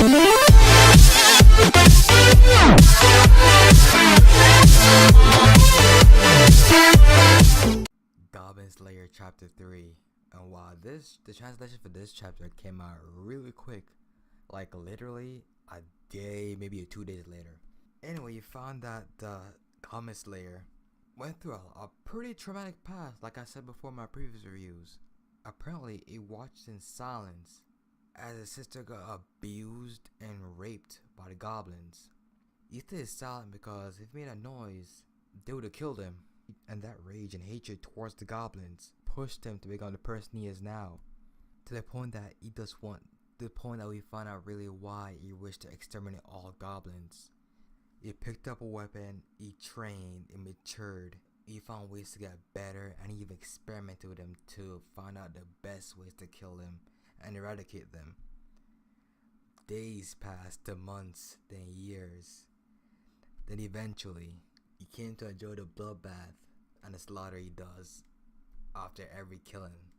Goblin Slayer Chapter 3. And while the translation for this chapter came out really quick, like literally a day, maybe 2 days later. Anyway, you found that the Goblin Slayer went through a pretty traumatic past, like I said before in my previous reviews. Apparently, he watched in silence as his sister got abused and raped by the goblins. He stayed silent because if he made a noise, they would have killed him. And that rage and hatred towards the goblins pushed him to become the person he is now. To the point that we find out really why he wished to exterminate all goblins. He picked up a weapon, he trained, he matured, he found ways to get better, and he even experimented with them to find out the best ways to kill them and eradicate them. Days passed to months, then years. Then eventually, he came to enjoy the bloodbath and the slaughter he does after every killing.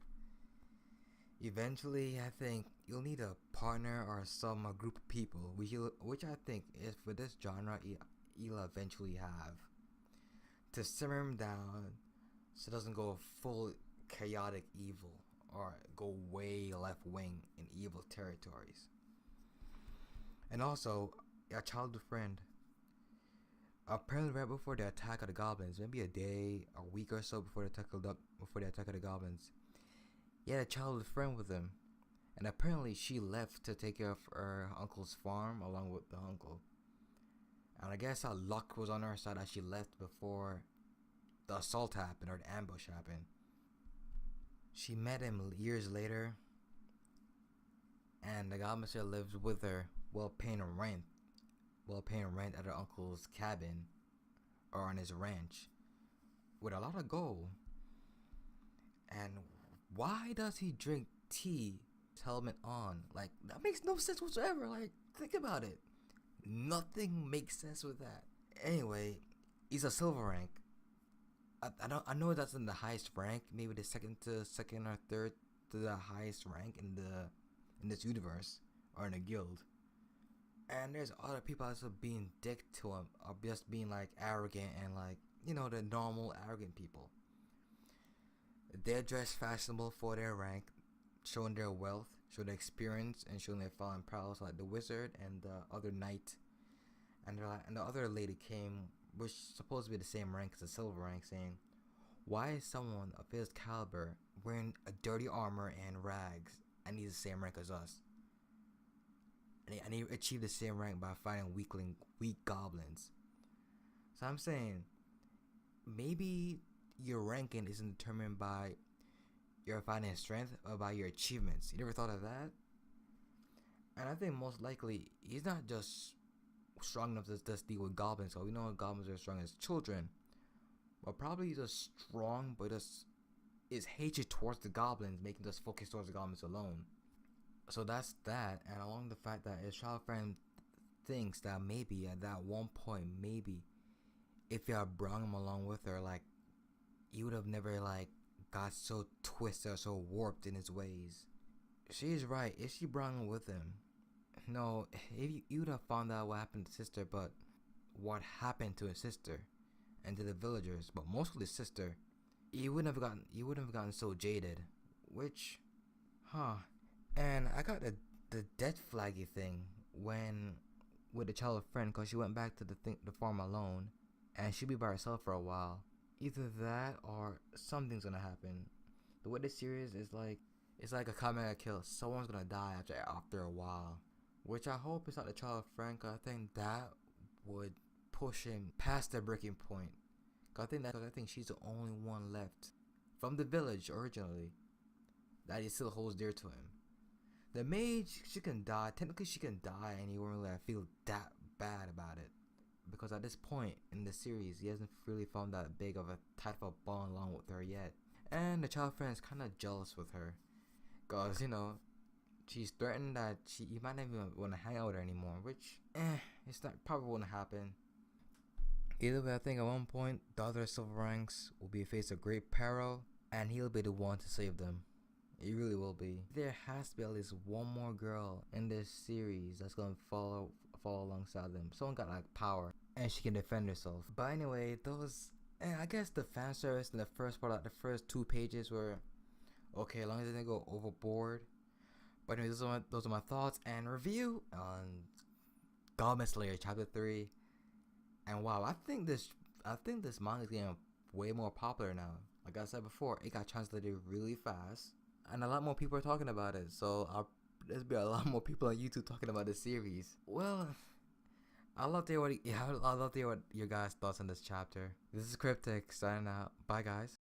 Eventually, I think you'll need a partner or a group of people, which I think is for this genre you'll eventually have, to simmer him down so it doesn't go full chaotic evil or go way left wing in evil territories. And also, a childhood friend. Apparently, right before the attack of the goblins, maybe a day, a week or so before the attack of the goblins, he had a childhood friend with him, and apparently she left to take care of her uncle's farm along with the uncle. And I guess our luck was on her side as she left before the assault happened or the ambush happened. She met him years later, and the goblin slayer lives with her while paying rent at her uncle's cabin or on his ranch with a lot of gold. And why does he drink tea with his helmet on? Like, that makes no sense whatsoever. Like, think about it. Nothing makes sense with that. Anyway, he's a silver rank. I know that's in the highest rank, maybe the second or third to the highest rank in this universe or in a guild. And there's other people also being dick to him, or just being like arrogant and like, you know, the normal arrogant people. They're dressed fashionable for their rank, showing their wealth, showing their experience, and showing their fallen prowess, like the wizard and the other knight. And the other lady came, which is supposed to be the same rank as the silver rank, saying, "Why is someone of his caliber wearing a dirty armor and rags, and he's the same rank as us?" And he achieved the same rank by fighting weak goblins. So I'm saying, maybe your ranking isn't determined by your fighting strength or by your achievements. You never thought of that? And I think most likely he's not just strong enough to just deal with goblins. So we know goblins are strong as children, but probably he's just strong, but just his hatred towards the goblins making us focus towards the goblins alone. So that's that, and along the fact that his child friend thinks that maybe at that one point, maybe if you had brought him along with her, like, he would have never like got so twisted or so warped in his ways. She's right. If she brought him with him, no, if you would have found out what happened to his sister, but what happened to his sister and to the villagers, but mostly his sister, he wouldn't have gotten so jaded. Which, And I got the death flaggy thing with the child friend, cause she went back to the farm alone, and she'll be by herself for a while. Either that or something's gonna happen. The way this series is like, it's like a comic kill. Someone's gonna die after a while, which I hope is not the child friend, cause I think that would push him past the breaking point. Cause I think she's the only one left from the village originally that he still holds dear to him. The mage, she can die. Technically, she can die, and he won't really feel that bad about it, because at this point in the series, he hasn't really found that big of a type of bond along with her yet. And the child friend is kind of jealous with her, cause she's threatened that he might not even want to hang out with her anymore. Which, it's not probably won't happen. Either way, I think at one point the other silver ranks will be faced a great peril, and he'll be the one to save them. It really will be. There has to be at least one more girl in this series that's gonna fall alongside them. Someone got like power and she can defend herself. But anyway, those, and I guess the fan service in the first part, like the first 2 pages were okay, as long as they didn't go overboard. But anyway, those are my thoughts and review on Goblin Slayer Chapter 3. And wow, I think this manga is getting way more popular now. Like I said before, it got translated really fast, and a lot more people are talking about it. So there's be a lot more people on YouTube talking about this series. Well, I'd love to hear what your guys' thoughts on this chapter. This is Cryptic signing out. Bye, guys.